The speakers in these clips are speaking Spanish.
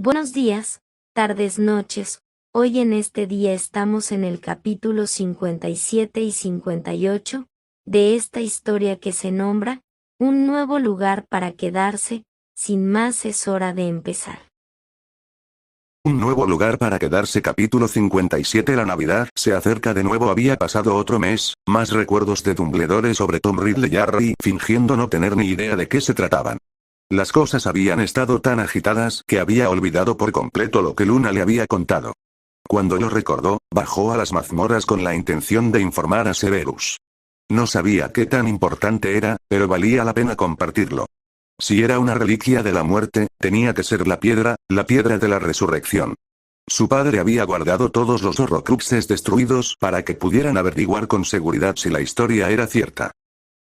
Buenos días, tardes, noches. Hoy en este día estamos en el capítulo 57 y 58 de esta historia que se nombra Un nuevo lugar para quedarse. Sin más, es hora de empezar. Un nuevo lugar para quedarse. Capítulo 57. La Navidad se acerca de nuevo. Había pasado otro mes, más recuerdos de Dumbledore sobre Tom Riddle y Harry, fingiendo no tener ni idea de qué se trataban. Las cosas habían estado tan agitadas que había olvidado por completo lo que Luna le había contado. Cuando lo recordó, bajó a las mazmorras con la intención de informar a Severus. No sabía qué tan importante era, pero valía la pena compartirlo. Si era una reliquia de la muerte, tenía que ser la piedra de la resurrección. Su padre había guardado todos los Horrocruxes destruidos para que pudieran averiguar con seguridad si la historia era cierta.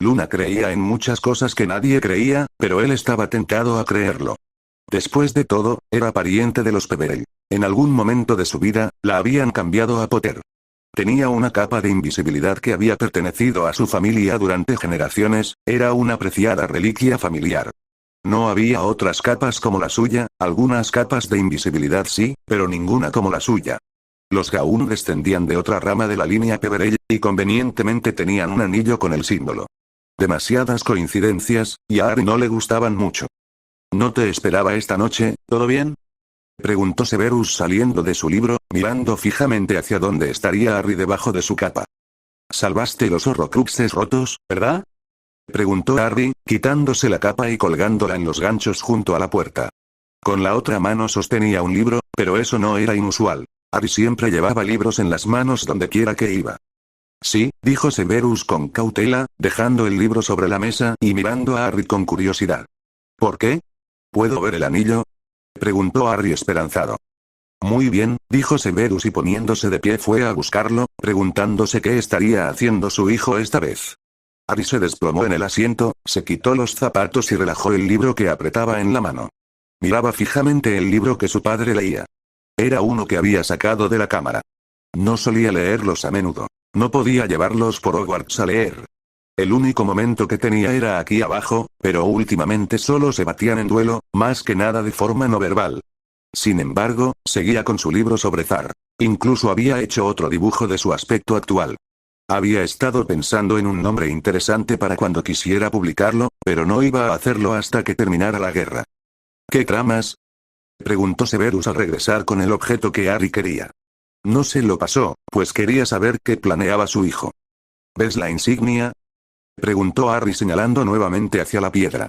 Luna creía en muchas cosas que nadie creía, pero él estaba tentado a creerlo. Después de todo, era pariente de los Peverell. En algún momento de su vida, la habían cambiado a Potter. Tenía una capa de invisibilidad que había pertenecido a su familia durante generaciones, era una preciada reliquia familiar. No había otras capas como la suya, algunas capas de invisibilidad sí, pero ninguna como la suya. Los Gaun descendían de otra rama de la línea Peverell, y convenientemente tenían un anillo con el símbolo. Demasiadas coincidencias, y a Harry no le gustaban mucho. «No te esperaba esta noche, ¿todo bien?», preguntó Severus saliendo de su libro, mirando fijamente hacia donde estaría Harry debajo de su capa. «Salvaste los Horrocruxes rotos, ¿verdad?», preguntó Harry, quitándose la capa y colgándola en los ganchos junto a la puerta. Con la otra mano sostenía un libro, pero eso no era inusual. Harry siempre llevaba libros en las manos donde quiera que iba. «Sí», dijo Severus con cautela, dejando el libro sobre la mesa y mirando a Harry con curiosidad. «¿Por qué? ¿Puedo ver el anillo?», preguntó Harry esperanzado. «Muy bien», dijo Severus y poniéndose de pie fue a buscarlo, preguntándose qué estaría haciendo su hijo esta vez. Harry se desplomó en el asiento, se quitó los zapatos y relajó el libro que apretaba en la mano. Miraba fijamente el libro que su padre leía. Era uno que había sacado de la cámara. No solía leerlos a menudo. No podía llevarlos por Hogwarts a leer. El único momento que tenía era aquí abajo, pero últimamente solo se batían en duelo, más que nada de forma no verbal. Sin embargo, seguía con su libro sobre Zar. Incluso había hecho otro dibujo de su aspecto actual. Había estado pensando en un nombre interesante para cuando quisiera publicarlo, pero no iba a hacerlo hasta que terminara la guerra. «¿Qué tramas?», preguntó Severus al regresar con el objeto que Harry quería. No se lo pasó, pues quería saber qué planeaba su hijo. «¿Ves la insignia?», preguntó Harry señalando nuevamente hacia la piedra.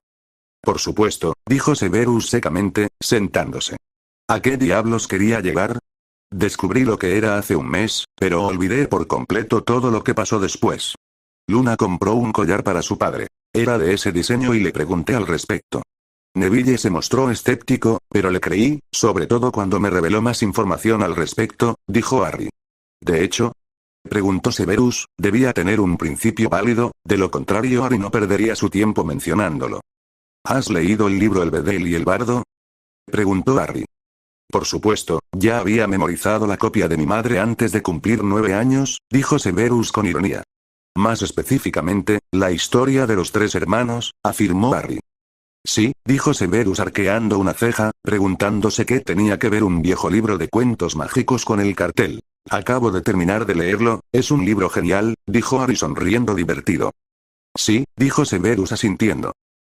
«Por supuesto», dijo Severus secamente, sentándose. «¿A qué diablos quería llegar? Descubrí lo que era hace un mes, pero olvidé por completo todo lo que pasó después. Luna compró un collar para su padre. Era de ese diseño y le pregunté al respecto. Neville se mostró escéptico, pero le creí, sobre todo cuando me reveló más información al respecto», dijo Harry. «De hecho», preguntó Severus, «debía tener un principio válido, de lo contrario Harry no perdería su tiempo mencionándolo». «¿Has leído el libro El Bedel y el Bardo?», preguntó Harry. «Por supuesto, ya había memorizado la copia de mi madre antes de cumplir 9 años», dijo Severus con ironía. «Más específicamente, la historia de los 3 hermanos», afirmó Harry. «Sí», dijo Severus arqueando una ceja, preguntándose qué tenía que ver un viejo libro de cuentos mágicos con el cartel. «Acabo de terminar de leerlo, es un libro genial», dijo Harry sonriendo divertido. «Sí», dijo Severus asintiendo.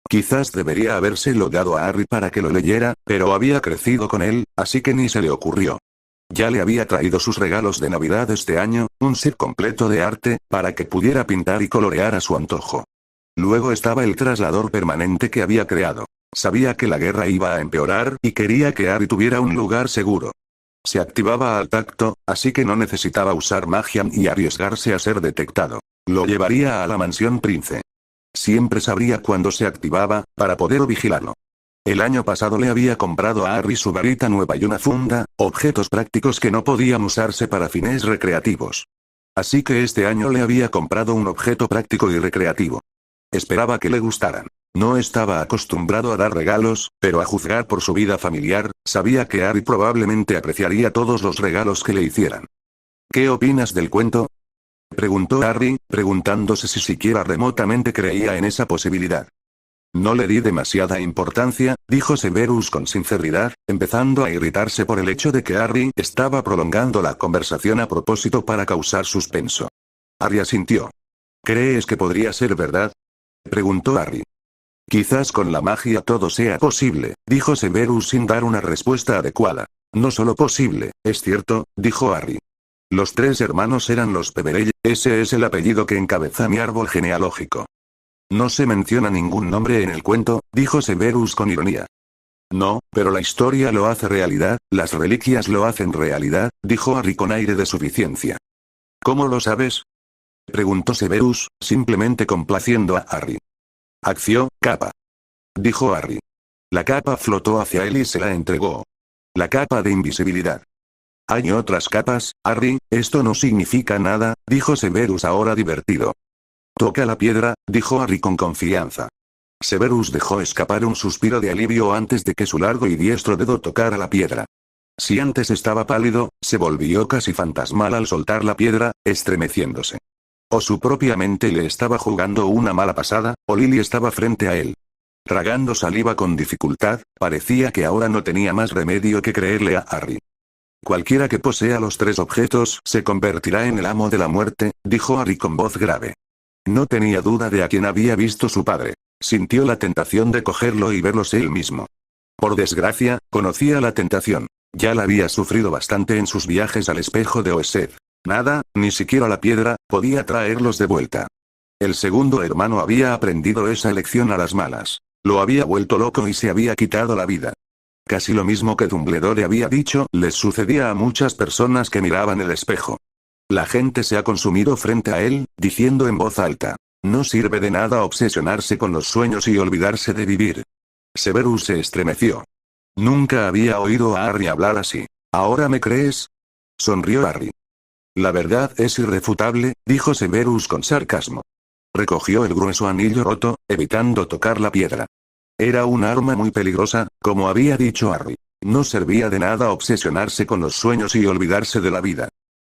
Quizás debería habérselo dado a Harry para que lo leyera, pero había crecido con él, así que ni se le ocurrió. Ya le había traído sus regalos de Navidad este año, un set completo de arte, para que pudiera pintar y colorear a su antojo. Luego estaba el traslador permanente que había creado. Sabía que la guerra iba a empeorar y quería que Harry tuviera un lugar seguro. Se activaba al tacto, así que no necesitaba usar magia ni arriesgarse a ser detectado. Lo llevaría a la mansión Prince. Siempre sabría cuándo se activaba, para poder vigilarlo. El año pasado le había comprado a Harry su varita nueva y una funda, objetos prácticos que no podían usarse para fines recreativos. Así que este año le había comprado un objeto práctico y recreativo. Esperaba que le gustaran. No estaba acostumbrado a dar regalos, pero a juzgar por su vida familiar, sabía que Harry probablemente apreciaría todos los regalos que le hicieran. «¿Qué opinas del cuento?», preguntó Harry, preguntándose si siquiera remotamente creía en esa posibilidad. No le di demasiada importancia, dijo Severus con sinceridad, empezando a irritarse por el hecho de que Harry estaba prolongando la conversación a propósito para causar suspenso. Harry asintió. ¿Crees que podría ser verdad?, preguntó Harry. Quizás con la magia todo sea posible, dijo Severus sin dar una respuesta adecuada. No solo posible, es cierto, dijo Harry. Los 3 hermanos eran los Peverell, ese es el apellido que encabeza mi árbol genealógico. No se menciona ningún nombre en el cuento, dijo Severus con ironía. No, pero la historia lo hace realidad, las reliquias lo hacen realidad, dijo Harry con aire de suficiencia. ¿Cómo lo sabes?, preguntó Severus, simplemente complaciendo a Harry. Acción, capa, dijo Harry. La capa flotó hacia él y se la entregó. La capa de invisibilidad. Hay otras capas, Harry, esto no significa nada, dijo Severus ahora divertido. Toca la piedra, dijo Harry con confianza. Severus dejó escapar un suspiro de alivio antes de que su largo y diestro dedo tocara la piedra. Si antes estaba pálido, se volvió casi fantasmal al soltar la piedra, estremeciéndose. O su propia mente le estaba jugando una mala pasada, o Lily estaba frente a él. Tragando saliva con dificultad, parecía que ahora no tenía más remedio que creerle a Harry. Cualquiera que posea los 3 objetos se convertirá en el amo de la muerte, dijo Harry con voz grave. No tenía duda de a quién había visto su padre. Sintió la tentación de cogerlo y verlos él mismo. Por desgracia, conocía la tentación. Ya la había sufrido bastante en sus viajes al espejo de Oesed. Nada, ni siquiera la piedra, podía traerlos de vuelta. El segundo hermano había aprendido esa lección a las malas. Lo había vuelto loco y se había quitado la vida. Casi lo mismo que Dumbledore había dicho, les sucedía a muchas personas que miraban el espejo. La gente se ha consumido frente a él, diciendo en voz alta. No sirve de nada obsesionarse con los sueños y olvidarse de vivir. Severus se estremeció. Nunca había oído a Harry hablar así. ¿Ahora me crees?, sonrió Harry. La verdad es irrefutable, dijo Severus con sarcasmo. Recogió el grueso anillo roto, evitando tocar la piedra. Era un arma muy peligrosa, como había dicho Harry. No servía de nada obsesionarse con los sueños y olvidarse de la vida.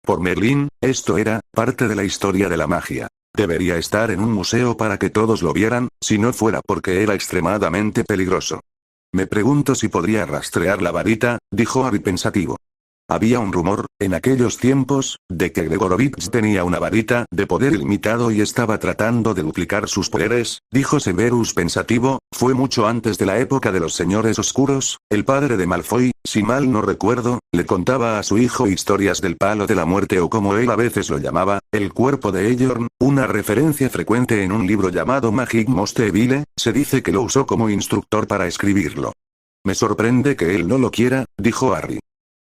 Por Merlín, esto era parte de la historia de la magia. Debería estar en un museo para que todos lo vieran, si no fuera porque era extremadamente peligroso. Me pregunto si podría rastrear la varita, dijo Harry pensativo. Había un rumor, en aquellos tiempos, de que Gregorovich tenía una varita de poder ilimitado y estaba tratando de duplicar sus poderes, dijo Severus pensativo. Fue mucho antes de la época de los señores oscuros. El padre de Malfoy, si mal no recuerdo, le contaba a su hijo historias del palo de la muerte o como él a veces lo llamaba, el cuerpo de Elorn, una referencia frecuente en un libro llamado Magic Most Evil. Se dice que lo usó como instructor para escribirlo. Me sorprende que él no lo quiera, dijo Harry.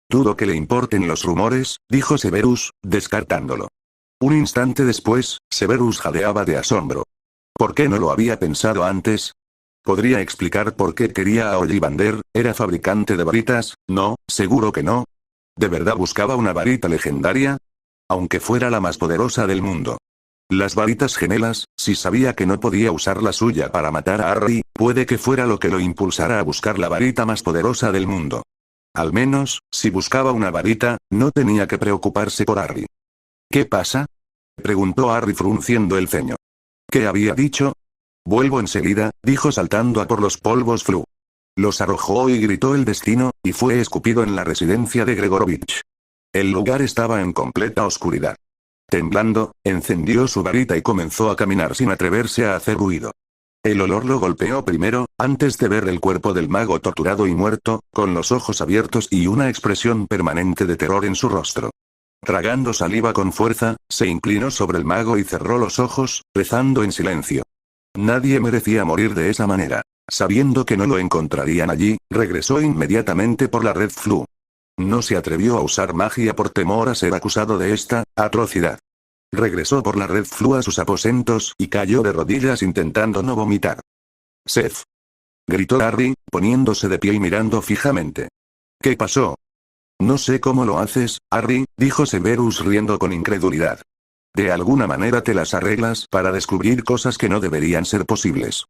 Dudo que le importen los rumores, dijo Severus, descartándolo. Un instante después, Severus jadeaba de asombro. ¿Por qué no lo había pensado antes? ¿Podría explicar por qué quería a Ollivander? ¿Era fabricante de varitas? No, seguro que no. ¿De verdad buscaba una varita legendaria? Aunque fuera la más poderosa del mundo. Las varitas gemelas, si sabía que no podía usar la suya para matar a Harry, puede que fuera lo que lo impulsara a buscar la varita más poderosa del mundo. Al menos, si buscaba una varita, no tenía que preocuparse por Harry. ¿Qué pasa?, preguntó Harry frunciendo el ceño. ¿Qué había dicho? Vuelvo enseguida, dijo saltando a por los polvos Flu. Los arrojó y gritó el destino, y fue escupido en la residencia de Gregorovich. El lugar estaba en completa oscuridad. Temblando, encendió su varita y comenzó a caminar sin atreverse a hacer ruido. El olor lo golpeó primero, antes de ver el cuerpo del mago torturado y muerto, con los ojos abiertos y una expresión permanente de terror en su rostro. Tragando saliva con fuerza, se inclinó sobre el mago y cerró los ojos, rezando en silencio. Nadie merecía morir de esa manera. Sabiendo que no lo encontrarían allí, regresó inmediatamente por la Red Flu. No se atrevió a usar magia por temor a ser acusado de esta atrocidad. Regresó por la Red Flu a sus aposentos y cayó de rodillas intentando no vomitar. «Seth», gritó Harry, poniéndose de pie y mirando fijamente. «¿Qué pasó?» «No sé cómo lo haces, Harry», dijo Severus riendo con incredulidad. «De alguna manera te las arreglas para descubrir cosas que no deberían ser posibles.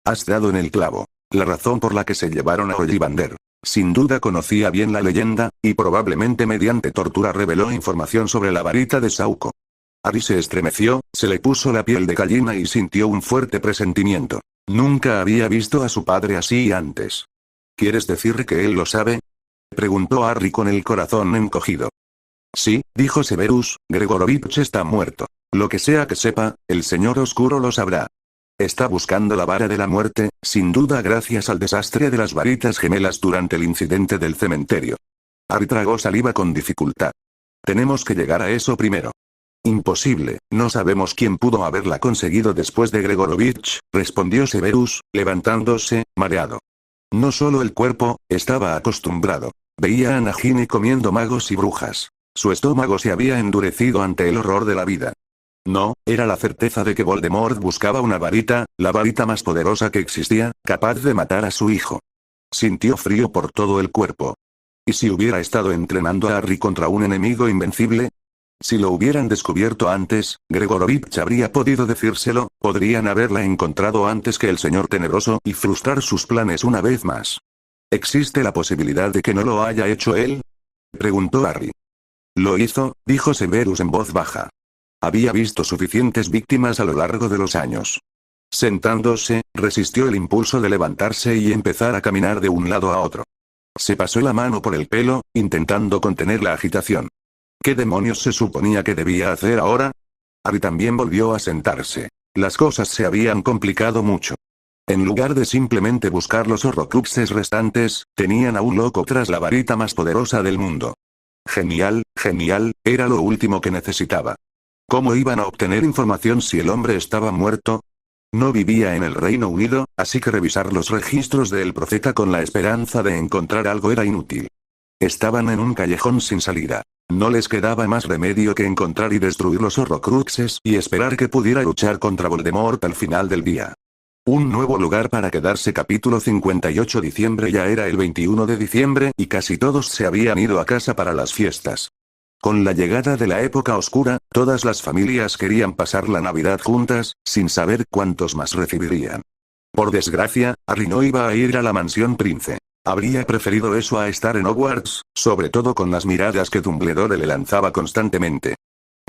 Has dado en el clavo. La razón por la que se llevaron a Ollivander. Sin duda conocía bien la leyenda, y probablemente mediante tortura reveló información sobre la varita de Sauco. Harry se estremeció, se le puso la piel de gallina y sintió un fuerte presentimiento. Nunca había visto a su padre así antes. ¿Quieres decir que él lo sabe? Preguntó Harry con el corazón encogido. Sí, dijo Severus, Gregorovich está muerto. Lo que sea que sepa, el señor oscuro lo sabrá. Está buscando la vara de la muerte, sin duda gracias al desastre de las varitas gemelas durante el incidente del cementerio. Harry tragó saliva con dificultad. Tenemos que llegar a eso primero. Imposible, no sabemos quién pudo haberla conseguido después de Gregorovich, respondió Severus, levantándose, mareado. No solo el cuerpo, estaba acostumbrado. Veía a Nagini comiendo magos y brujas. Su estómago se había endurecido ante el horror de la vida. No, era la certeza de que Voldemort buscaba una varita, la varita más poderosa que existía, capaz de matar a su hijo. Sintió frío por todo el cuerpo. ¿Y si hubiera estado entrenando a Harry contra un enemigo invencible? Si lo hubieran descubierto antes, Gregorovich habría podido decírselo, podrían haberla encontrado antes que el señor tenebroso y frustrar sus planes una vez más. ¿Existe la posibilidad de que no lo haya hecho él? Preguntó Harry. Lo hizo, dijo Severus en voz baja. Había visto suficientes víctimas a lo largo de los años. Sentándose, resistió el impulso de levantarse y empezar a caminar de un lado a otro. Se pasó la mano por el pelo, intentando contener la agitación. ¿Qué demonios se suponía que debía hacer ahora? Harry también volvió a sentarse. Las cosas se habían complicado mucho. En lugar de simplemente buscar los horrocruxes restantes, tenían a un loco tras la varita más poderosa del mundo. Genial, genial, era lo último que necesitaba. ¿Cómo iban a obtener información si el hombre estaba muerto? No vivía en el Reino Unido, así que revisar los registros del profeta con la esperanza de encontrar algo era inútil. Estaban en un callejón sin salida. No les quedaba más remedio que encontrar y destruir los horrocruxes y esperar que pudiera luchar contra Voldemort al final del día. Un nuevo lugar para quedarse. Capítulo 58. Diciembre. Ya era el 21 de diciembre y casi todos se habían ido a casa para las fiestas. Con la llegada de la época oscura, todas las familias querían pasar la Navidad juntas, sin saber cuántos más recibirían. Por desgracia, Harry no iba a ir a la mansión Prince. Habría preferido eso a estar en Hogwarts, sobre todo con las miradas que Dumbledore le lanzaba constantemente.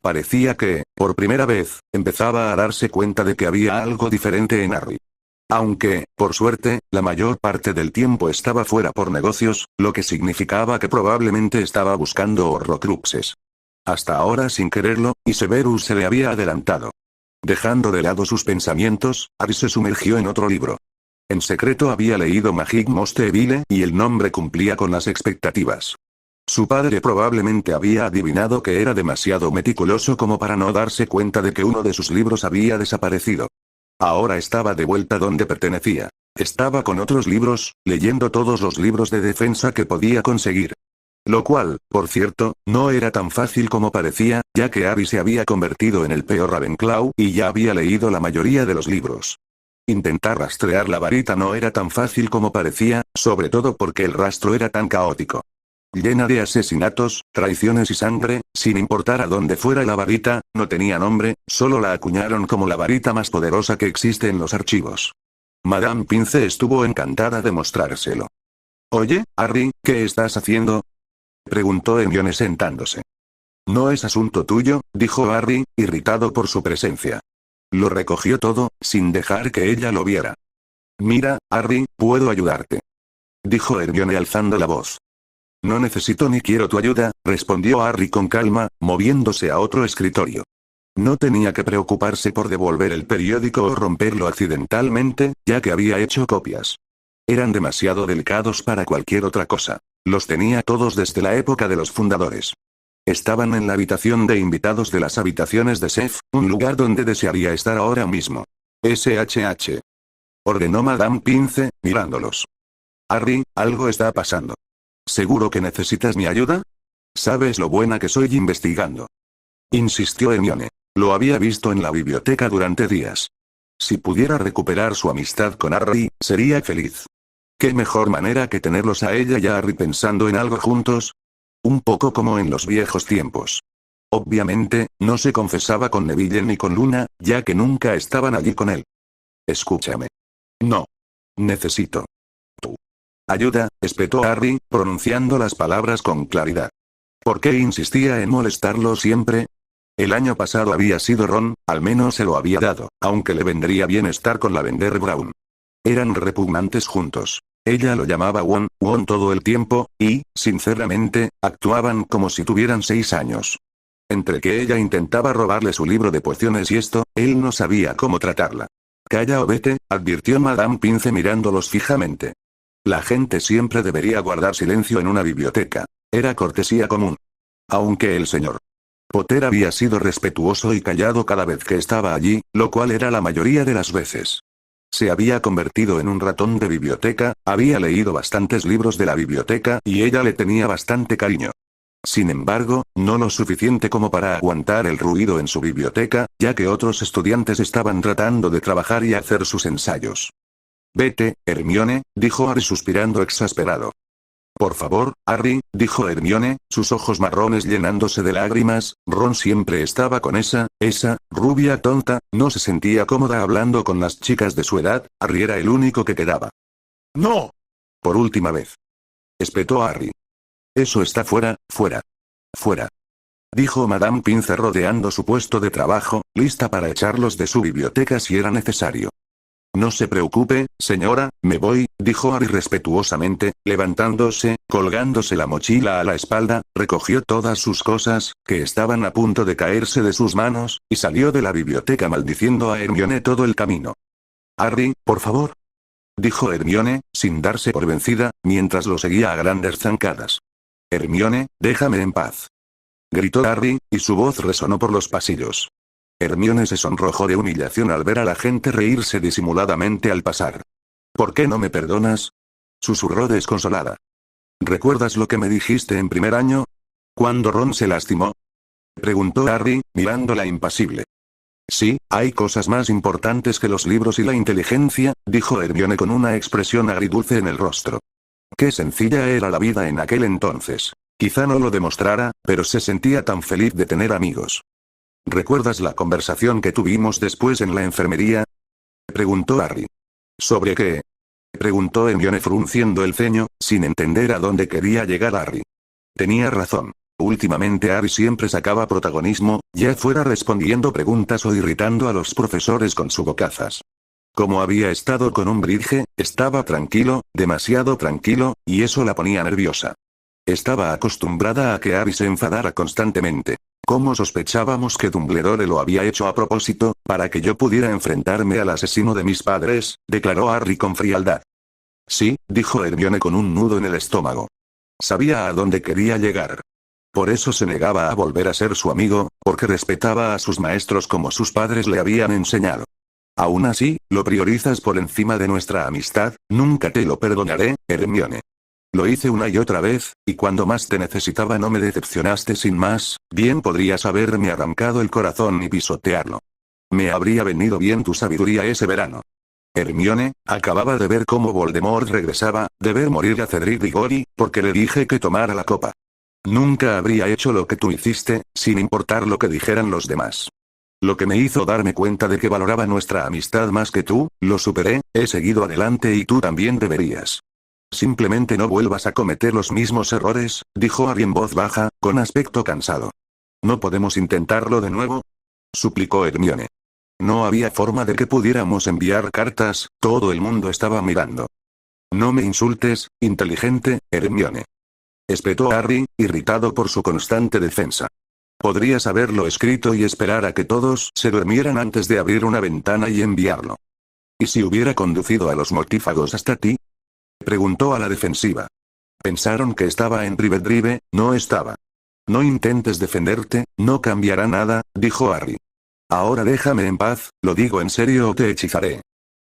Parecía que, por primera vez, empezaba a darse cuenta de que había algo diferente en Harry. Aunque, por suerte, la mayor parte del tiempo estaba fuera por negocios, lo que significaba que probablemente estaba buscando horrocruxes. Hasta ahora sin quererlo, y Severus se le había adelantado. Dejando de lado sus pensamientos, Harry se sumergió en otro libro. En secreto había leído Magic Most Evil y el nombre cumplía con las expectativas. Su padre probablemente había adivinado que era demasiado meticuloso como para no darse cuenta de que uno de sus libros había desaparecido. Ahora estaba de vuelta donde pertenecía. Estaba con otros libros, leyendo todos los libros de defensa que podía conseguir. Lo cual, por cierto, no era tan fácil como parecía, ya que Harry se había convertido en el peor Ravenclaw y ya había leído la mayoría de los libros. Intentar rastrear la varita no era tan fácil como parecía, sobre todo porque el rastro era tan caótico. Llena de asesinatos, traiciones y sangre, sin importar a dónde fuera la varita, no tenía nombre, solo la acuñaron como la varita más poderosa que existe en los archivos. Madame Pince estuvo encantada de mostrárselo. Oye, Harry, ¿qué estás haciendo? Preguntó Hermione sentándose. No es asunto tuyo, dijo Harry, irritado por su presencia. Lo recogió todo, sin dejar que ella lo viera. Mira, Harry, puedo ayudarte. Dijo Hermione alzando la voz. No necesito ni quiero tu ayuda, respondió Harry con calma, moviéndose a otro escritorio. No tenía que preocuparse por devolver el periódico o romperlo accidentalmente, ya que había hecho copias. Eran demasiado delicados para cualquier otra cosa. Los tenía todos desde la época de los fundadores. Estaban en la habitación de invitados de las habitaciones de Sef, un lugar donde desearía estar ahora mismo. SHH. Ordenó Madame Pince, mirándolos. Harry, algo está pasando. ¿Seguro que necesitas mi ayuda? ¿Sabes lo buena que soy investigando? Insistió Hermione. Lo había visto en la biblioteca durante días. Si pudiera recuperar su amistad con Harry, sería feliz. ¿Qué mejor manera que tenerlos a ella y a Harry pensando en algo juntos? Un poco como en los viejos tiempos. Obviamente, no se confesaba con Neville ni con Luna, ya que nunca estaban allí con él. Escúchame. No. Necesito tu ayuda, espetó Harry, pronunciando las palabras con claridad. ¿Por qué insistía en molestarlo siempre? El año pasado había sido Ron, al menos se lo había dado, aunque le vendría bien estar con Lavender Brown. Eran repugnantes juntos. Ella lo llamaba Won todo el tiempo, y, sinceramente, actuaban como si tuvieran 6 años. Entre que ella intentaba robarle su libro de pociones y esto, él no sabía cómo tratarla. Calla o vete, advirtió Madame Pince mirándolos fijamente. La gente siempre debería guardar silencio en una biblioteca. Era cortesía común. Aunque el señor Potter había sido respetuoso y callado cada vez que estaba allí, lo cual era la mayoría de las veces. Se había convertido en un ratón de biblioteca, había leído bastantes libros de la biblioteca y ella le tenía bastante cariño. Sin embargo, no lo suficiente como para aguantar el ruido en su biblioteca, ya que otros estudiantes estaban tratando de trabajar y hacer sus ensayos. Vete, Hermione, dijo Harry suspirando exasperado. Por favor, Harry, dijo Hermione, sus ojos marrones llenándose de lágrimas. Ron siempre estaba con esa rubia tonta, no se sentía cómoda hablando con las chicas de su edad, Harry era el único que quedaba. ¡No! Por última vez. Espetó Harry. Eso está fuera, fuera. Fuera. Dijo Madame Pince rodeando su puesto de trabajo, lista para echarlos de su biblioteca si era necesario. No se preocupe, señora, me voy, dijo Harry respetuosamente, levantándose, colgándose la mochila a la espalda, recogió todas sus cosas, que estaban a punto de caerse de sus manos, y salió de la biblioteca maldiciendo a Hermione todo el camino. Harry, por favor. Dijo Hermione, sin darse por vencida, mientras lo seguía a grandes zancadas. Hermione, déjame en paz. Gritó Harry, y su voz resonó por los pasillos. Hermione se sonrojó de humillación al ver a la gente reírse disimuladamente al pasar. ¿Por qué no me perdonas? Susurró desconsolada. ¿Recuerdas lo que me dijiste en primer año? ¿Cuándo Ron se lastimó? Preguntó Harry, mirándola impasible. Sí, hay cosas más importantes que los libros y la inteligencia, dijo Hermione con una expresión agridulce en el rostro. Qué sencilla era la vida en aquel entonces. Quizá no lo demostrara, pero se sentía tan feliz de tener amigos. ¿Recuerdas la conversación que tuvimos después en la enfermería? Preguntó Harry. ¿Sobre qué? Preguntó Hermione frunciendo el ceño, sin entender a dónde quería llegar Harry. Tenía razón. Últimamente Harry siempre sacaba protagonismo, ya fuera respondiendo preguntas o irritando a los profesores con su bocazas. Como había estado con un Umbridge, estaba tranquilo, demasiado tranquilo, y eso la ponía nerviosa. Estaba acostumbrada a que Harry se enfadara constantemente. ¿Cómo sospechábamos que Dumbledore lo había hecho a propósito, para que yo pudiera enfrentarme al asesino de mis padres? Declaró Harry con frialdad. Sí, dijo Hermione con un nudo en el estómago. Sabía a dónde quería llegar. Por eso se negaba a volver a ser su amigo, porque respetaba a sus maestros como sus padres le habían enseñado. Aún así, lo priorizas por encima de nuestra amistad, nunca te lo perdonaré, Hermione. Lo hice una y otra vez, y cuando más te necesitaba no me decepcionaste sin más, bien podrías haberme arrancado el corazón y pisotearlo. Me habría venido bien tu sabiduría ese verano. Hermione, acababa de ver cómo Voldemort regresaba, de ver morir a Cedric Diggory, porque le dije que tomara la copa. Nunca habría hecho lo que tú hiciste, sin importar lo que dijeran los demás. Lo que me hizo darme cuenta de que valoraba nuestra amistad más que tú, lo superé, he seguido adelante y tú también deberías. Simplemente no vuelvas a cometer los mismos errores, dijo Harry en voz baja, con aspecto cansado. ¿No podemos intentarlo de nuevo? Suplicó Hermione. No había forma de que pudiéramos enviar cartas, todo el mundo estaba mirando. No me insultes, inteligente, Hermione. Espetó Harry, irritado por su constante defensa. Podrías haberlo escrito y esperar a que todos se durmieran antes de abrir una ventana y enviarlo. ¿Y si hubiera conducido a los mortífagos hasta ti? Preguntó a la defensiva. Pensaron que estaba en Privet Drive, no estaba. No intentes defenderte, no cambiará nada, dijo Harry. Ahora déjame en paz, lo digo en serio o te hechizaré.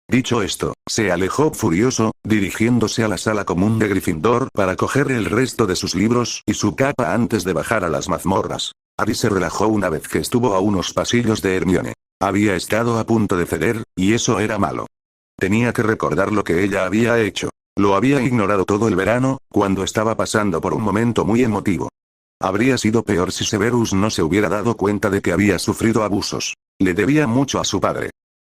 Dicho esto, se alejó furioso, dirigiéndose a la sala común de Gryffindor para coger el resto de sus libros y su capa antes de bajar a las mazmorras. Harry se relajó una vez que estuvo a unos pasillos de Hermione. Había estado a punto de ceder, y eso era malo. Tenía que recordar lo que ella había hecho. Lo había ignorado todo el verano, cuando estaba pasando por un momento muy emotivo. Habría sido peor si Severus no se hubiera dado cuenta de que había sufrido abusos. Le debía mucho a su padre.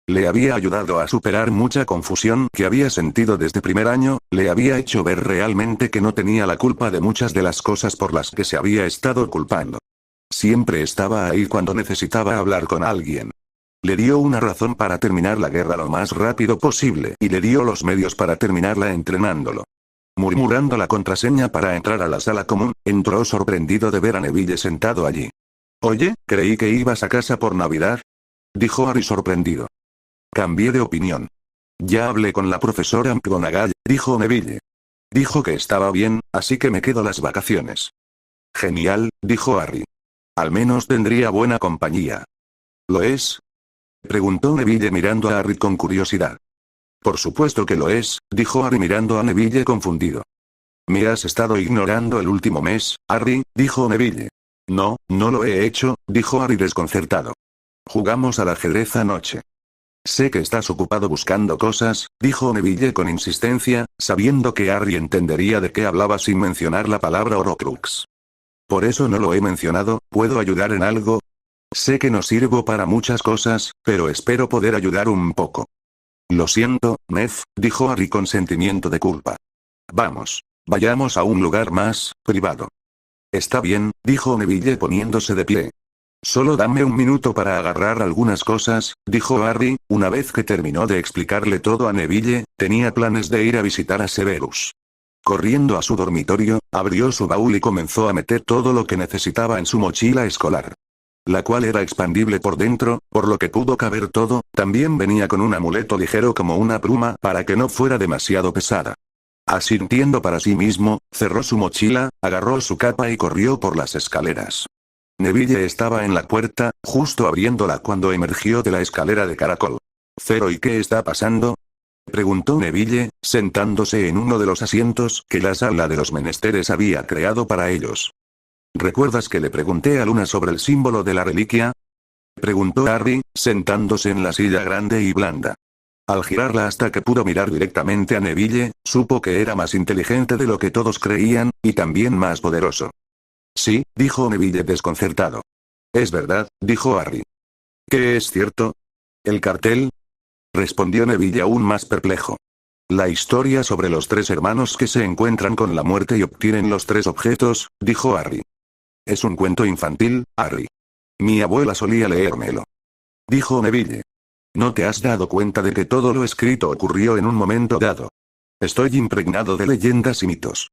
Le había ayudado a superar mucha confusión que había sentido desde primer año, le había hecho ver realmente que no tenía la culpa de muchas de las cosas por las que se había estado culpando. Siempre estaba ahí cuando necesitaba hablar con alguien. Le dio una razón para terminar la guerra lo más rápido posible y le dio los medios para terminarla entrenándolo. Murmurando la contraseña para entrar a la sala común, entró sorprendido de ver a Neville sentado allí. Oye, creí que ibas a casa por Navidad, dijo Harry sorprendido. Cambié de opinión. Ya hablé con la profesora McGonagall, dijo Neville. Dijo que estaba bien, así que me quedo las vacaciones. Genial, dijo Harry. Al menos tendría buena compañía. ¿Lo es? Preguntó Neville mirando a Harry con curiosidad. Por supuesto que lo es, dijo Harry mirando a Neville confundido. Me has estado ignorando el último mes, Harry, dijo Neville. No, no lo he hecho, dijo Harry desconcertado. Jugamos al ajedrez anoche. Sé que estás ocupado buscando cosas, dijo Neville con insistencia, sabiendo que Harry entendería de qué hablaba sin mencionar la palabra Horcrux. Por eso no lo he mencionado, ¿puedo ayudar en algo? Sé que no sirvo para muchas cosas, pero espero poder ayudar un poco. Lo siento, Ned, dijo Harry con sentimiento de culpa. Vamos. Vayamos a un lugar más privado. Está bien, dijo Neville poniéndose de pie. Solo dame un minuto para agarrar algunas cosas, dijo Harry, una vez que terminó de explicarle todo a Neville, tenía planes de ir a visitar a Severus. Corriendo a su dormitorio, abrió su baúl y comenzó a meter todo lo que necesitaba en su mochila escolar. La cual era expandible por dentro, por lo que pudo caber todo, también venía con un amuleto ligero como una pluma para que no fuera demasiado pesada. Asintiendo para sí mismo, cerró su mochila, agarró su capa y corrió por las escaleras. Neville estaba en la puerta, justo abriéndola cuando emergió de la escalera de caracol. «¿Cero y qué está pasando?», preguntó Neville, sentándose en uno de los asientos que la sala de los menesteres había creado para ellos. ¿Recuerdas que le pregunté a Luna sobre el símbolo de la reliquia?, preguntó Harry, sentándose en la silla grande y blanda. Al girarla hasta que pudo mirar directamente a Neville, supo que era más inteligente de lo que todos creían, y también más poderoso. Sí, dijo Neville desconcertado. Es verdad, dijo Harry. ¿Qué es cierto? ¿El cartel? Respondió Neville aún más perplejo. La historia sobre los 3 hermanos que se encuentran con la muerte y obtienen los 3 objetos, dijo Harry. Es un cuento infantil, Harry. Mi abuela solía leérmelo. Dijo Neville. ¿No te has dado cuenta de que todo lo escrito ocurrió en un momento dado? Estoy impregnado de leyendas y mitos.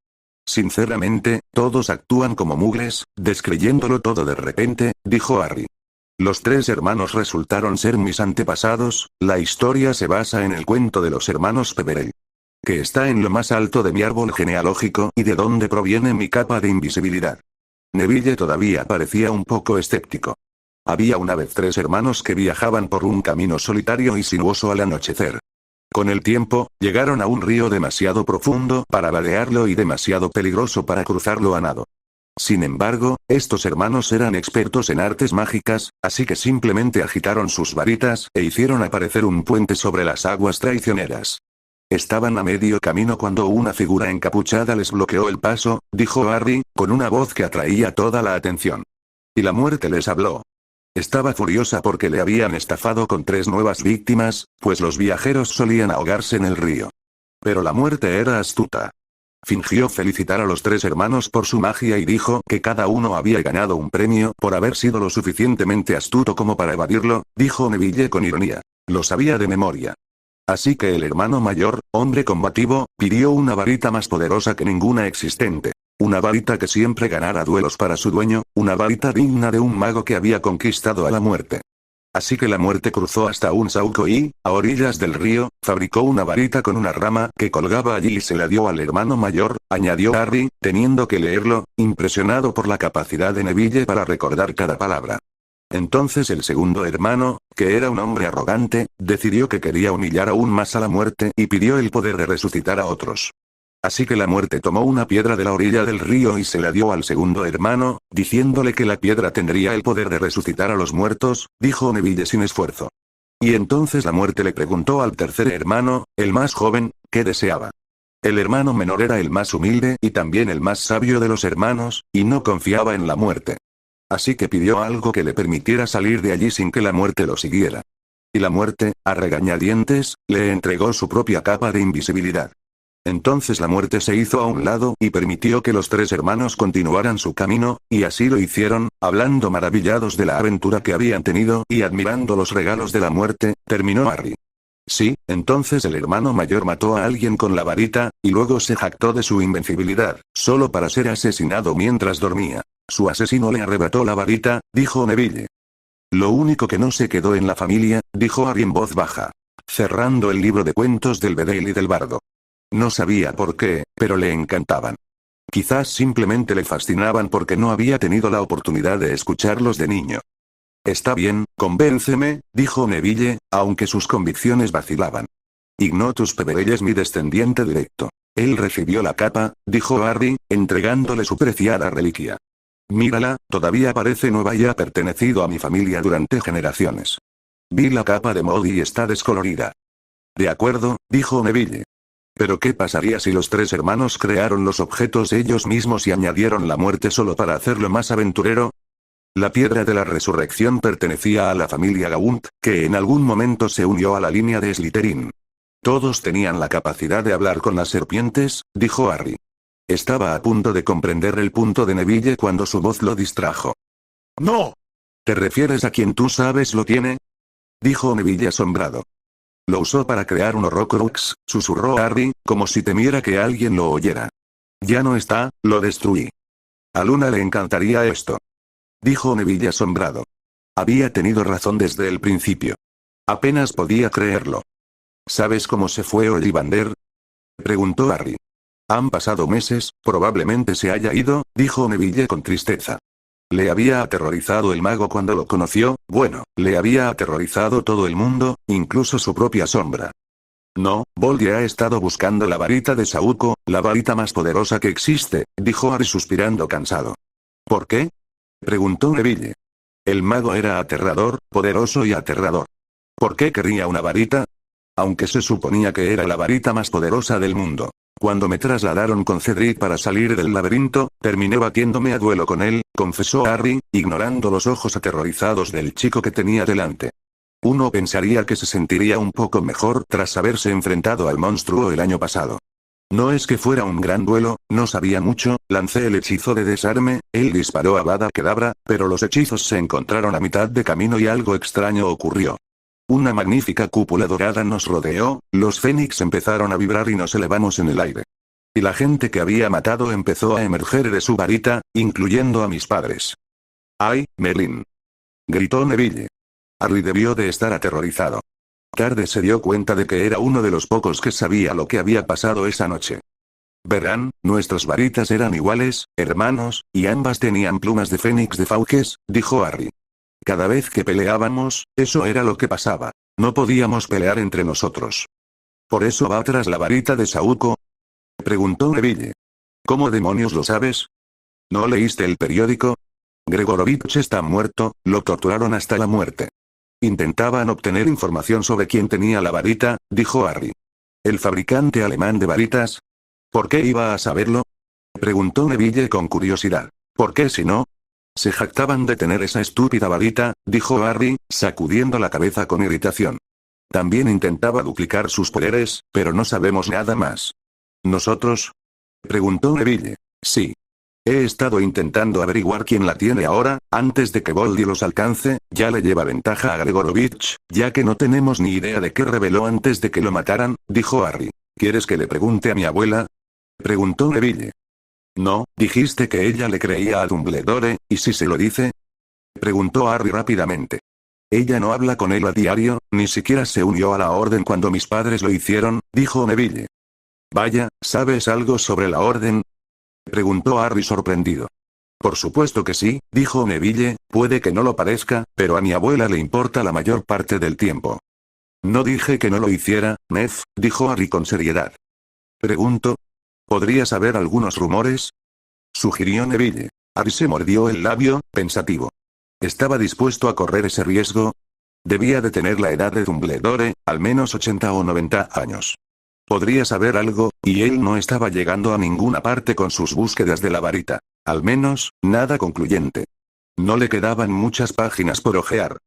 Sinceramente, todos actúan como mugles, descreyéndolo todo de repente, dijo Harry. Los 3 hermanos resultaron ser mis antepasados, la historia se basa en el cuento de los hermanos Peverell. Que está en lo más alto de mi árbol genealógico y de donde proviene mi capa de invisibilidad. Neville todavía parecía un poco escéptico. Había una vez 3 hermanos que viajaban por un camino solitario y sinuoso al anochecer. Con el tiempo, llegaron a un río demasiado profundo para vadearlo y demasiado peligroso para cruzarlo a nado. Sin embargo, estos hermanos eran expertos en artes mágicas, así que simplemente agitaron sus varitas e hicieron aparecer un puente sobre las aguas traicioneras. Estaban a medio camino cuando una figura encapuchada les bloqueó el paso, dijo Harry, con una voz que atraía toda la atención. Y la muerte les habló. Estaba furiosa porque le habían estafado con 3 nuevas víctimas, pues los viajeros solían ahogarse en el río. Pero la muerte era astuta. Fingió felicitar a los 3 hermanos por su magia y dijo que cada uno había ganado un premio por haber sido lo suficientemente astuto como para evadirlo, dijo Neville con ironía. Lo sabía de memoria. Así que el hermano mayor, hombre combativo, pidió una varita más poderosa que ninguna existente. Una varita que siempre ganara duelos para su dueño, una varita digna de un mago que había conquistado a la muerte. Así que la muerte cruzó hasta un sauco y, a orillas del río, fabricó una varita con una rama que colgaba allí y se la dio al hermano mayor, añadió Harry, teniendo que leerlo, impresionado por la capacidad de Neville para recordar cada palabra. Entonces el segundo hermano, que era un hombre arrogante, decidió que quería humillar aún más a la muerte y pidió el poder de resucitar a otros. Así que la muerte tomó una piedra de la orilla del río y se la dio al segundo hermano, diciéndole que la piedra tendría el poder de resucitar a los muertos, dijo Neville sin esfuerzo. Y entonces la muerte le preguntó al tercer hermano, el más joven, qué deseaba. El hermano menor era el más humilde y también el más sabio de los hermanos, y no confiaba en la muerte. Así que pidió algo que le permitiera salir de allí sin que la muerte lo siguiera. Y la muerte, a regañadientes, le entregó su propia capa de invisibilidad. Entonces la muerte se hizo a un lado y permitió que los tres hermanos continuaran su camino, y así lo hicieron, hablando maravillados de la aventura que habían tenido y admirando los regalos de la muerte, terminó Harry. Sí, entonces el hermano mayor mató a alguien con la varita, y luego se jactó de su invencibilidad, solo para ser asesinado mientras dormía. Su asesino le arrebató la varita, dijo Neville. Lo único que no se quedó en la familia, dijo Harry en voz baja, cerrando el libro de cuentos del Bedel y del Bardo. No sabía por qué, pero le encantaban. Quizás simplemente le fascinaban porque no había tenido la oportunidad de escucharlos de niño. Está bien, convénceme, dijo Neville, aunque sus convicciones vacilaban. Ignotus Peverell es mi descendiente directo. Él recibió la capa, dijo Harry, entregándole su preciada reliquia. Mírala, todavía parece nueva y ha pertenecido a mi familia durante generaciones. Vi la capa de Moody y está descolorida. De acuerdo, dijo Neville. Pero ¿qué pasaría si los tres hermanos crearon los objetos ellos mismos y añadieron la muerte solo para hacerlo más aventurero? La piedra de la resurrección pertenecía a la familia Gaunt, que en algún momento se unió a la línea de Slytherin. Todos tenían la capacidad de hablar con las serpientes, dijo Harry. Estaba a punto de comprender el punto de Neville cuando su voz lo distrajo. ¡No! ¿Te refieres a quien tú sabes lo tiene? Dijo Neville asombrado. Lo usó para crear un Horrocrux, susurró Harry, como si temiera que alguien lo oyera. Ya no está, lo destruí. A Luna le encantaría esto. Dijo Neville asombrado. Había tenido razón desde el principio. Apenas podía creerlo. ¿Sabes cómo se fue Ollivander? Preguntó Harry. Han pasado meses, probablemente se haya ido, dijo Neville con tristeza. Le había aterrorizado el mago cuando lo conoció, bueno, le había aterrorizado todo el mundo, incluso su propia sombra. No, Voldy ha estado buscando la varita de Sauco, la varita más poderosa que existe, dijo Harry suspirando cansado. ¿Por qué? Preguntó Neville. El mago era aterrador, poderoso y aterrador. ¿Por qué quería una varita? Aunque se suponía que era la varita más poderosa del mundo. Cuando me trasladaron con Cedric para salir del laberinto, terminé batiéndome a duelo con él, confesó Harry, ignorando los ojos aterrorizados del chico que tenía delante. Uno pensaría que se sentiría un poco mejor tras haberse enfrentado al monstruo el año pasado. No es que fuera un gran duelo, no sabía mucho, lancé el hechizo de desarme, él disparó a Avada Kedavra, pero los hechizos se encontraron a mitad de camino y algo extraño ocurrió. Una magnífica cúpula dorada nos rodeó, los fénix empezaron a vibrar y nos elevamos en el aire. Y la gente que había matado empezó a emerger de su varita, incluyendo a mis padres. ¡Ay, Merlin! Gritó Neville. Harry debió de estar aterrorizado. Tarde se dio cuenta de que era uno de los pocos que sabía lo que había pasado esa noche. Verán, nuestras varitas eran iguales, hermanos, y ambas tenían plumas de fénix de Fauques, dijo Harry. Cada vez que peleábamos, eso era lo que pasaba. No podíamos pelear entre nosotros. ¿Por eso va tras la varita de Sauco? Preguntó Neville. ¿Cómo demonios lo sabes? ¿No leíste el periódico? Gregorovich está muerto, lo torturaron hasta la muerte. Intentaban obtener información sobre quién tenía la varita, dijo Harry. ¿El fabricante alemán de varitas? ¿Por qué iba a saberlo? Preguntó Neville con curiosidad. ¿Por qué si no? Se jactaban de tener esa estúpida varita, dijo Harry, sacudiendo la cabeza con irritación. También intentaba duplicar sus poderes, pero no sabemos nada más. ¿Nosotros? Preguntó Neville. Sí. He estado intentando averiguar quién la tiene ahora, antes de que Voldy los alcance, ya le lleva ventaja a Gregorovich, ya que no tenemos ni idea de qué reveló antes de que lo mataran, dijo Harry. ¿Quieres que le pregunte a mi abuela? Preguntó Neville. No, dijiste que ella le creía a Dumbledore, ¿y si se lo dice? Preguntó Harry rápidamente. Ella no habla con él a diario, ni siquiera se unió a la orden cuando mis padres lo hicieron, dijo Neville. Vaya, ¿sabes algo sobre la orden? Preguntó Harry sorprendido. Por supuesto que sí, dijo Neville, puede que no lo parezca, pero a mi abuela le importa la mayor parte del tiempo. No dije que no lo hiciera, Ned, dijo Harry con seriedad. Pregunto. ¿Podría saber algunos rumores? Sugirió Neville. Harry se mordió el labio, pensativo. ¿Estaba dispuesto a correr ese riesgo? Debía de tener la edad de Dumbledore, al menos 80 o 90 años. Podría saber algo, y él no estaba llegando a ninguna parte con sus búsquedas de la varita. Al menos, nada concluyente. No le quedaban muchas páginas por hojear.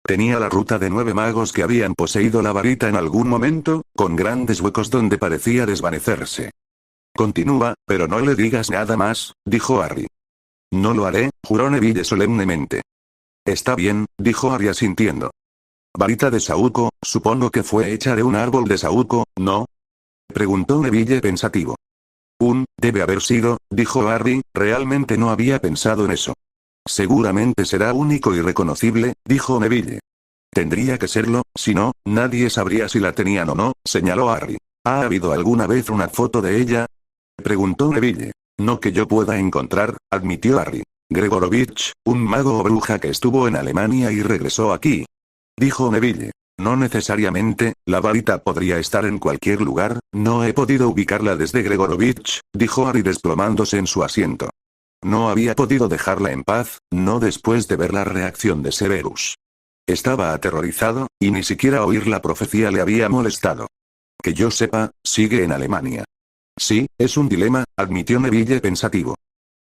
Tenía la ruta de 9 magos que habían poseído la varita en algún momento, con grandes huecos donde parecía desvanecerse. Continúa, pero no le digas nada más, dijo Harry. No lo haré, juró Neville solemnemente. Está bien, dijo Harry asintiendo. Varita de saúco, supongo que fue hecha de un árbol de saúco, ¿no? Preguntó Neville pensativo. Debe haber sido, dijo Harry, realmente no había pensado en eso. Seguramente será único y reconocible, dijo Neville. Tendría que serlo, si no, nadie sabría si la tenían o no, señaló Harry. ¿Ha habido alguna vez una foto de ella? Preguntó Neville. No que yo pueda encontrar, admitió Harry. Gregorovich, un mago o bruja que estuvo en Alemania y regresó aquí. Dijo Neville. No necesariamente, la varita podría estar en cualquier lugar, no he podido ubicarla desde Gregorovich, dijo Harry desplomándose en su asiento. No había podido dejarla en paz, no después de ver la reacción de Severus. Estaba aterrorizado, y ni siquiera oír la profecía le había molestado. Que yo sepa, sigue en Alemania. Sí, es un dilema, admitió Neville pensativo.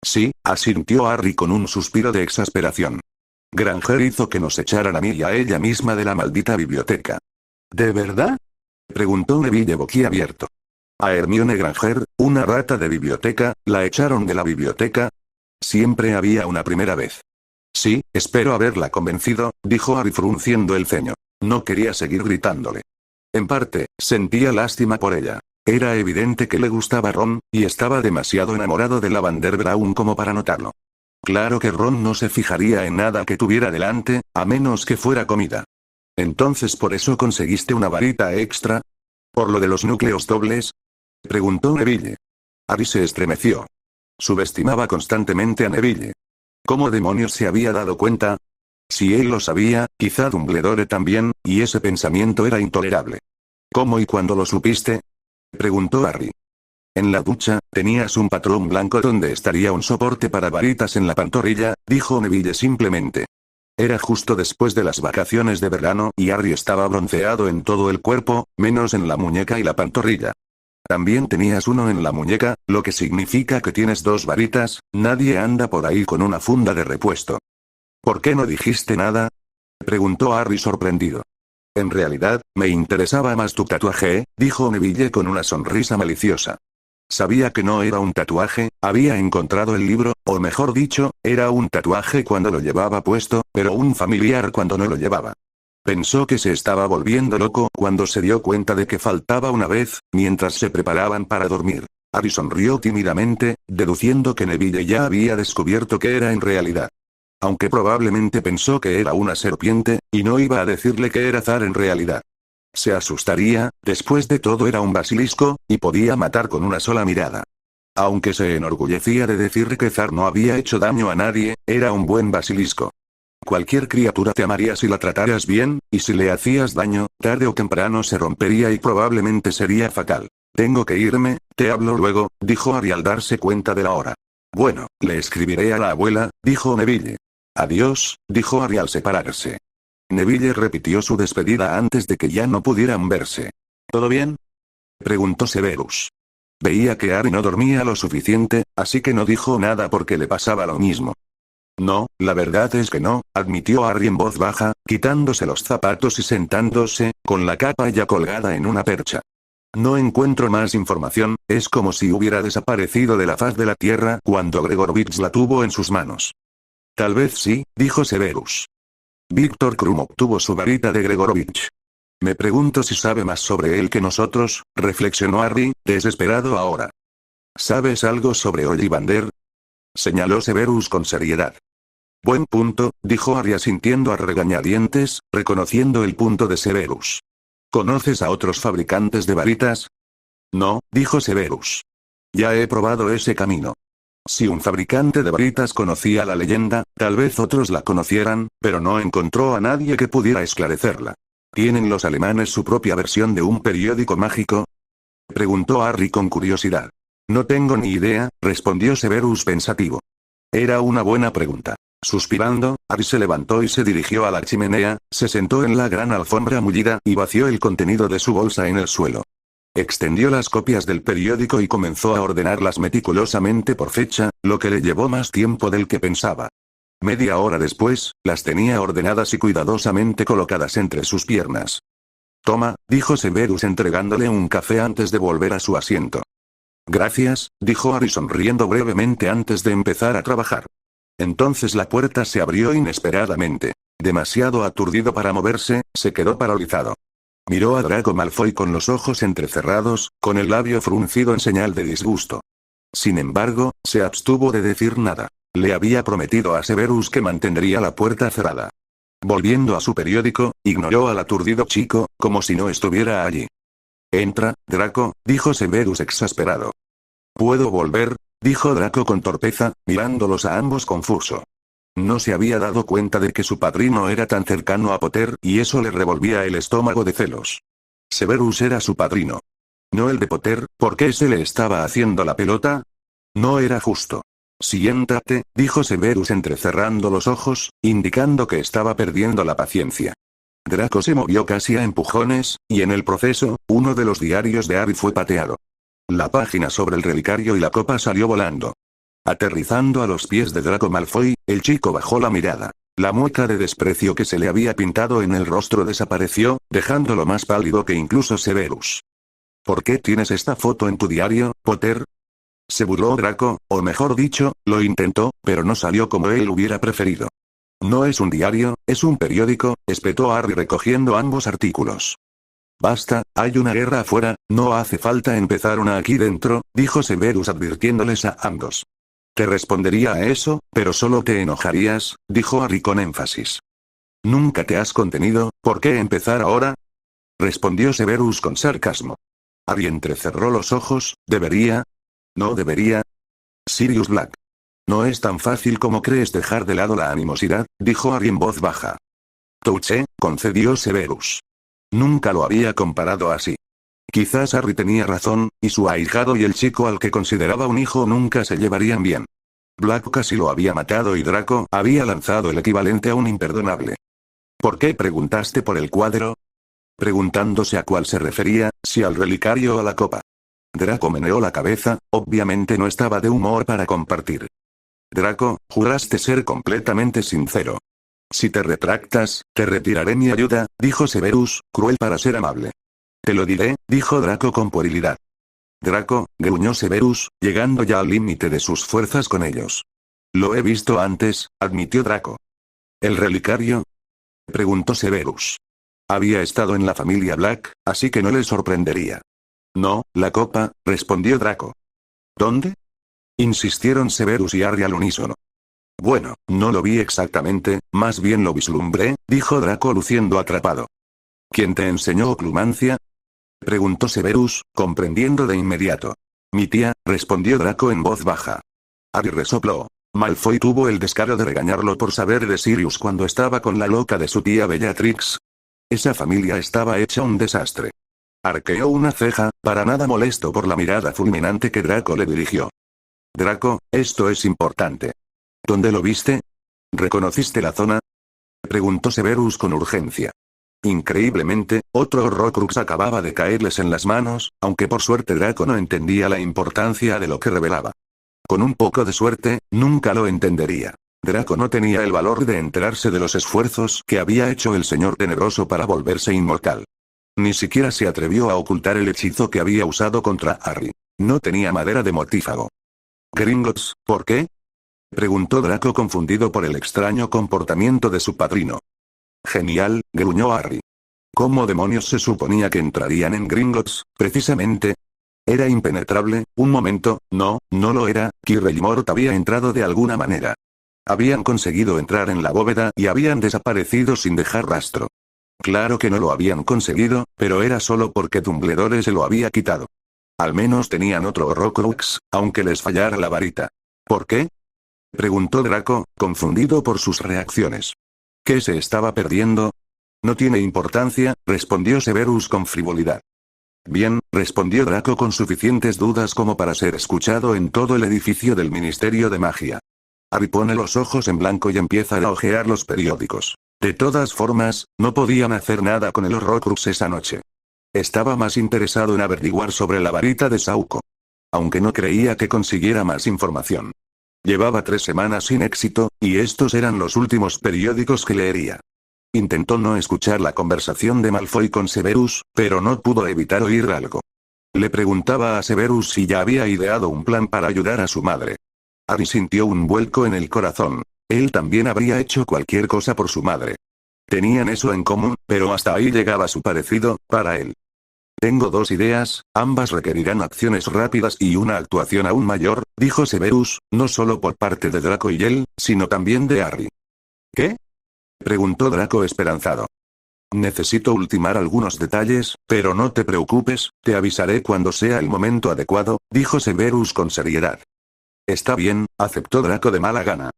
Sí, asintió Harry con un suspiro de exasperación. Granger hizo que nos echaran a mí y a ella misma de la maldita biblioteca. ¿De verdad? Preguntó Neville boquiabierto. A Hermione Granger, una rata de biblioteca, la echaron de la biblioteca. Siempre había una primera vez. Sí, espero haberla convencido, dijo Harry frunciendo el ceño. No quería seguir gritándole. En parte, sentía lástima por ella. Era evidente que le gustaba Ron, y estaba demasiado enamorado de Lavander Brown como para notarlo. Claro que Ron no se fijaría en nada que tuviera delante, a menos que fuera comida. Entonces ¿por eso conseguiste una varita extra? ¿Por lo de los núcleos dobles? Preguntó Neville. Harry se estremeció. Subestimaba constantemente a Neville. ¿Cómo demonios se había dado cuenta? Si él lo sabía, quizá Dumbledore también, y ese pensamiento era intolerable. ¿Cómo y cuándo lo supiste? Preguntó Harry. En la ducha, tenías un patrón blanco donde estaría un soporte para varitas en la pantorrilla, dijo Neville simplemente. Era justo después de las vacaciones de verano y Harry estaba bronceado en todo el cuerpo, menos en la muñeca y la pantorrilla. También tenías uno en la muñeca, lo que significa que tienes 2 varitas, nadie anda por ahí con una funda de repuesto. ¿Por qué no dijiste nada? Preguntó Harry sorprendido. En realidad, me interesaba más tu tatuaje, dijo Neville con una sonrisa maliciosa. Sabía que no era un tatuaje, había encontrado el libro, o mejor dicho, era un tatuaje cuando lo llevaba puesto, pero un familiar cuando no lo llevaba. Pensó que se estaba volviendo loco cuando se dio cuenta de que faltaba una vez, mientras se preparaban para dormir. Harry sonrió tímidamente, deduciendo que Neville ya había descubierto qué era en realidad. Aunque probablemente pensó que era una serpiente, y no iba a decirle que era Zar en realidad. Se asustaría, después de todo era un basilisco, y podía matar con una sola mirada. Aunque se enorgullecía de decir que Zar no había hecho daño a nadie, era un buen basilisco. Cualquier criatura te amaría si la trataras bien, y si le hacías daño, tarde o temprano se rompería y probablemente sería fatal. Tengo que irme, te hablo luego, dijo Harry al darse cuenta de la hora. Bueno, le escribiré a la abuela, dijo Neville. Adiós, dijo Harry al separarse. Neville repitió su despedida antes de que ya no pudieran verse. ¿Todo bien? Preguntó Severus. Veía que Harry no dormía lo suficiente, así que no dijo nada porque le pasaba lo mismo. No, la verdad es que no, admitió Harry en voz baja, quitándose los zapatos y sentándose, con la capa ya colgada en una percha. No encuentro más información, es como si hubiera desaparecido de la faz de la tierra cuando Gregorovich la tuvo en sus manos. Tal vez sí, dijo Severus. Víctor Krum obtuvo su varita de Gregorovich. Me pregunto si sabe más sobre él que nosotros, reflexionó Harry, desesperado ahora. ¿Sabes algo sobre Ollivander? Señaló Severus con seriedad. Buen punto, dijo Harry asintiendo a regañadientes, reconociendo el punto de Severus. ¿Conoces a otros fabricantes de varitas? No, dijo Severus. Ya he probado ese camino. Si un fabricante de varitas conocía la leyenda, tal vez otros la conocieran, pero no encontró a nadie que pudiera esclarecerla. ¿Tienen los alemanes su propia versión de un periódico mágico? Preguntó Harry con curiosidad. No tengo ni idea, respondió Severus pensativo. Era una buena pregunta. Suspirando, Harry se levantó y se dirigió a la chimenea, se sentó en la gran alfombra mullida y vació el contenido de su bolsa en el suelo. Extendió las copias del periódico y comenzó a ordenarlas meticulosamente por fecha, lo que le llevó más tiempo del que pensaba. Media hora después, las tenía ordenadas y cuidadosamente colocadas entre sus piernas. Toma, dijo Severus entregándole un café antes de volver a su asiento. Gracias, dijo Harry sonriendo brevemente antes de empezar a trabajar. Entonces la puerta se abrió inesperadamente. Demasiado aturdido para moverse, se quedó paralizado. Miró a Draco Malfoy con los ojos entrecerrados, con el labio fruncido en señal de disgusto. Sin embargo, se abstuvo de decir nada. Le había prometido a Severus que mantendría la puerta cerrada. Volviendo a su periódico, ignoró al aturdido chico, como si no estuviera allí. Entra, Draco, dijo Severus exasperado. ¿Puedo volver?, dijo Draco con torpeza, mirándolos a ambos confuso. No se había dado cuenta de que su padrino era tan cercano a Potter y eso le revolvía el estómago de celos. Severus era su padrino. No el de Potter, ¿por qué se le estaba haciendo la pelota? No era justo. Siéntate, dijo Severus entrecerrando los ojos, indicando que estaba perdiendo la paciencia. Draco se movió casi a empujones, y en el proceso, uno de los diarios de Harry fue pateado. La página sobre el relicario y la copa salió volando. Aterrizando a los pies de Draco Malfoy, el chico bajó la mirada. La mueca de desprecio que se le había pintado en el rostro desapareció, dejándolo más pálido que incluso Severus. ¿Por qué tienes esta foto en tu diario, Potter? Se burló Draco, o mejor dicho, lo intentó, pero no salió como él hubiera preferido. No es un diario, es un periódico, espetó Harry recogiendo ambos artículos. Basta, hay una guerra afuera, no hace falta empezar una aquí dentro, dijo Severus advirtiéndoles a ambos. Te respondería a eso, pero solo te enojarías, dijo Harry con énfasis. Nunca te has contenido, ¿por qué empezar ahora? Respondió Severus con sarcasmo. Harry entrecerró los ojos, ¿debería? ¿No debería? Sirius Black. No es tan fácil como crees dejar de lado la animosidad, dijo Harry en voz baja. Touché, concedió Severus. Nunca lo había comparado así. Quizás Harry tenía razón, y su ahijado y el chico al que consideraba un hijo nunca se llevarían bien. Black casi lo había matado y Draco había lanzado el equivalente a un imperdonable. ¿Por qué preguntaste por el cuadro? Preguntándose a cuál se refería, si al relicario o a la copa. Draco meneó la cabeza, obviamente no estaba de humor para compartir. Draco, juraste ser completamente sincero. Si te retractas, te retiraré mi ayuda, dijo Severus, cruel para ser amable. Te lo diré, dijo Draco con puerilidad. Draco, gruñó Severus, llegando ya al límite de sus fuerzas con ellos. Lo he visto antes, admitió Draco. ¿El relicario? Preguntó Severus. Había estado en la familia Black, así que no le sorprendería. No, la copa, respondió Draco. ¿Dónde? Insistieron Severus y Harry al unísono. Bueno, no lo vi exactamente, más bien lo vislumbré, dijo Draco luciendo atrapado. ¿Quién te enseñó oclumancia? Preguntó Severus, comprendiendo de inmediato. Mi tía, respondió Draco en voz baja. Harry resopló. Malfoy tuvo el descaro de regañarlo por saber de Sirius cuando estaba con la loca de su tía Bellatrix. Esa familia estaba hecha un desastre. Arqueó una ceja, para nada molesto por la mirada fulminante que Draco le dirigió. Draco, esto es importante. ¿Dónde lo viste? ¿Reconociste la zona? Preguntó Severus con urgencia. Increíblemente, otro Horrocrux acababa de caerles en las manos, aunque por suerte Draco no entendía la importancia de lo que revelaba. Con un poco de suerte, nunca lo entendería. Draco no tenía el valor de enterarse de los esfuerzos que había hecho el Señor Tenebroso para volverse inmortal. Ni siquiera se atrevió a ocultar el hechizo que había usado contra Harry. No tenía madera de mortífago. Gringotts, ¿por qué? Preguntó Draco confundido por el extraño comportamiento de su padrino. Genial, gruñó Harry. ¿Cómo demonios se suponía que entrarían en Gringotts, precisamente? Era impenetrable, un momento, no lo era, Quirrell y Mort había entrado de alguna manera. Habían conseguido entrar en la bóveda y habían desaparecido sin dejar rastro. Claro que no lo habían conseguido, pero era solo porque Dumbledore se lo había quitado. Al menos tenían otro Horrocrux, aunque les fallara la varita. ¿Por qué? Preguntó Draco, confundido por sus reacciones. ¿Qué se estaba perdiendo? No tiene importancia, respondió Severus con frivolidad. Bien, respondió Draco con suficientes dudas como para ser escuchado en todo el edificio del Ministerio de Magia. Harry pone los ojos en blanco y empieza a hojear los periódicos. De todas formas, no podían hacer nada con el Horrocrux esa noche. Estaba más interesado en averiguar sobre la varita de Sauco. Aunque no creía que consiguiera más información. Llevaba 3 semanas sin éxito, y estos eran los últimos periódicos que leería. Intentó no escuchar la conversación de Malfoy con Severus, pero no pudo evitar oír algo. Le preguntaba a Severus si ya había ideado un plan para ayudar a su madre. Harry sintió un vuelco en el corazón. Él también habría hecho cualquier cosa por su madre. Tenían eso en común, pero hasta ahí llegaba su parecido, para él. Tengo 2 ideas, ambas requerirán acciones rápidas y una actuación aún mayor, dijo Severus, no solo por parte de Draco y él, sino también de Harry. ¿Qué? Preguntó Draco esperanzado. Necesito ultimar algunos detalles, pero no te preocupes, te avisaré cuando sea el momento adecuado, dijo Severus con seriedad. Está bien, aceptó Draco de mala gana.